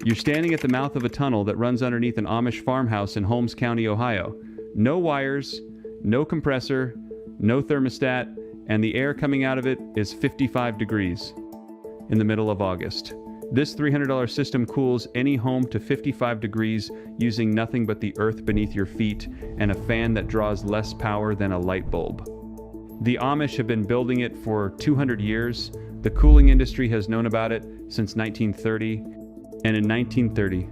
You're standing at the mouth of a tunnel that runs underneath an Amish farmhouse in Holmes County, Ohio. No wires, no compressor, no thermostat, and the air coming out of it is 55 degrees in the middle of August. This $300 system cools any home to 55 degrees using nothing but the earth beneath your feet and a fan that draws less power than a light bulb. The Amish have been building it for 200 years. The cooling industry has known about it since 1930, and in 1930,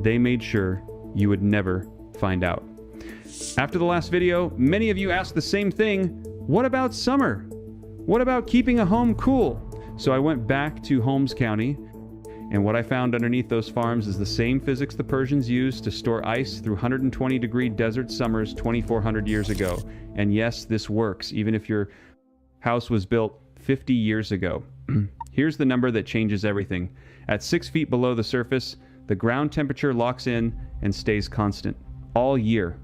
they made sure you would never find out. After the last video, many of you asked the same thing: what about summer? What about keeping a home cool? So I went back to Holmes County, and what I found underneath those farms is the same physics the Persians used to store ice through 120-degree desert summers 2,400 years ago. And yes, this works, even if your house was built 50 years ago. Here's the number that changes everything. At 6 feet below the surface, the ground temperature locks in and stays constant all year.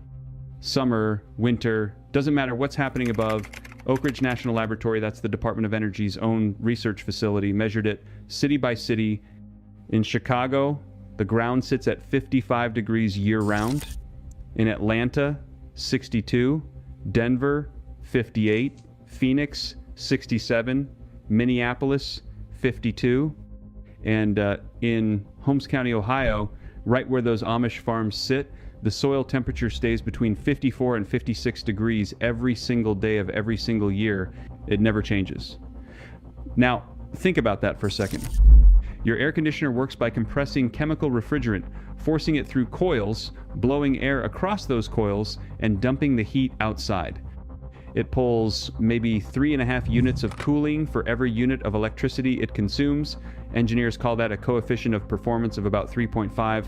Summer, winter, doesn't matter what's happening above. Oak Ridge National Laboratory, that's the Department of Energy's own research facility, measured it city by city. In Chicago, the ground sits at 55 degrees year-round. In Atlanta, 62. Denver, 58. Phoenix, 67. Minneapolis, 52. And in Holmes County, Ohio, right where those Amish farms sit, the soil temperature stays between 54 and 56 degrees every single day of every single year. It never changes. Now, think about that for a second. Your air conditioner works by compressing chemical refrigerant, forcing it through coils, blowing air across those coils, and dumping the heat outside. It pulls maybe 3.5 units of cooling for every unit of electricity it consumes. Engineers call that a coefficient of performance of about 3.5.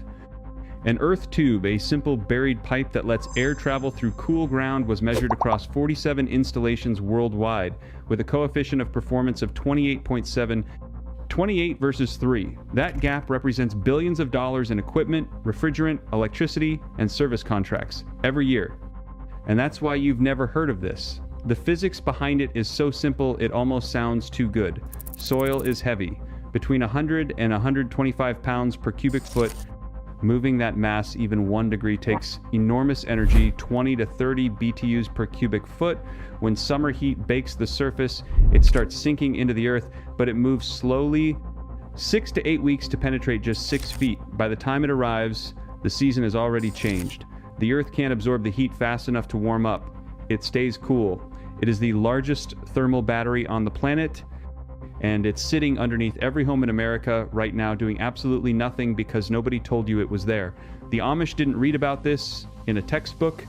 An earth tube, a simple buried pipe that lets air travel through cool ground, was measured across 47 installations worldwide with a coefficient of performance of 28.7. 28 versus 3. That gap represents billions of dollars in equipment, refrigerant, electricity, and service contracts every year. And that's why you've never heard of this. The physics behind it is so simple it almost sounds too good. Soil is heavy, between 100 and 125 pounds per cubic foot. Moving that mass even 1 degree takes enormous energy, 20 to 30 BTUs per cubic foot. When summer heat bakes the surface, it starts sinking into the earth, but it moves slowly, 6 to 8 weeks to penetrate just 6 feet. By the time it arrives, the season has already changed. The earth can't absorb the heat fast enough to warm up. It stays cool. It is the largest thermal battery on the planet, and it's sitting underneath every home in America right now doing absolutely nothing because nobody told you it was there. The Amish didn't read about this in a textbook.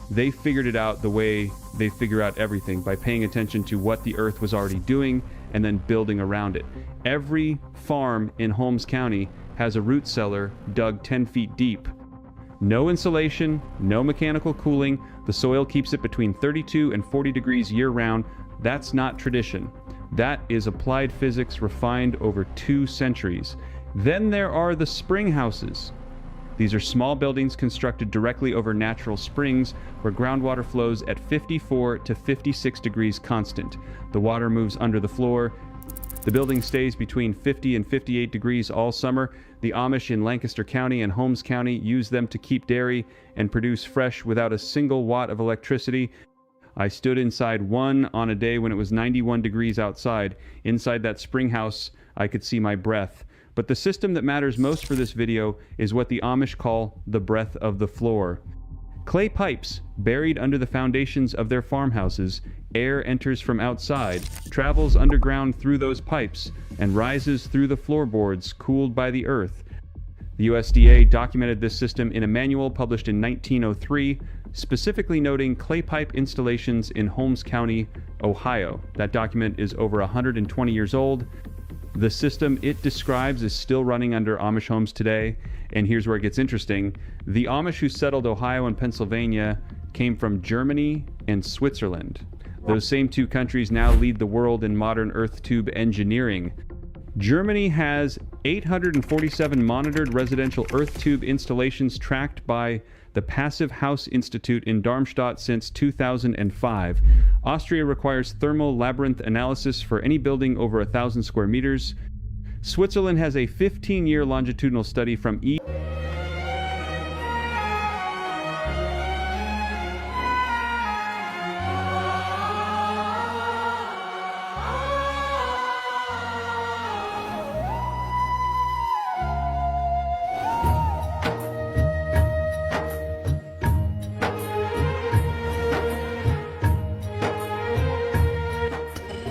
They figured it out the way they figure out everything, by paying attention to what the earth was already doing and then building around it. Every farm in Holmes County has a root cellar dug 10 feet deep. No insulation, no mechanical cooling. The soil keeps it between 32 and 40 degrees year-round. That's not tradition. That is applied physics refined over 2 centuries. Then there are the spring houses. These are small buildings constructed directly over natural springs where groundwater flows at 54 to 56 degrees constant. The water moves under the floor. The building stays between 50 and 58 degrees all summer. The Amish in Lancaster County and Holmes County use them to keep dairy and produce fresh without a single watt of electricity. I stood inside one on a day when it was 91 degrees outside. Inside that spring house, I could see my breath. But the system that matters most for this video is what the Amish call the breath of the floor. Clay pipes buried under the foundations of their farmhouses. Air enters from outside, travels underground through those pipes, and rises through the floorboards cooled by the earth. The USDA documented this system in a manual published in 1903, specifically noting clay pipe installations in Holmes County, Ohio. That document is over 120 years old. The system it describes is still running under Amish homes today, and here's where it gets interesting. The Amish who settled Ohio and Pennsylvania came from Germany and Switzerland. Those same 2 countries now lead the world in modern earth tube engineering. Germany has 847 monitored residential earth tube installations tracked by the Passive House Institute in Darmstadt since 2005. Austria requires thermal labyrinth analysis for any building over 1,000 square meters. Switzerland has a 15-year longitudinal study from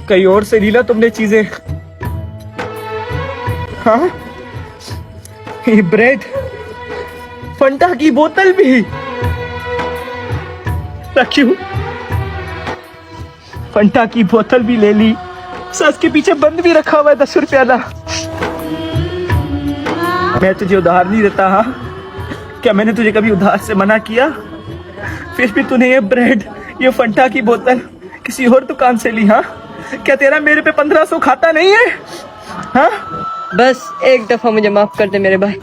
कहीं और से लीला तुमने चीजें। हाँ, ये bread, Fanta की बोतल भी रखी हूं, फंटा की बोतल भी ले ली, सस के पीछे बंद भी रखा हुआ है 10 रुपया वाला। मैं तुझे उधार नहीं देता। हाँ, क्या मैंने तुझे कभी उधार से मना किया? फिर भी तूने ये ब्रेड, ये फंटा की बोतल किसी और दुकान से ली। हाँ, क्या तेरा मेरे पे 1500 खाता नहीं है? हाँ, बस एक दफा मुझे माफ कर दे मेरे भाई।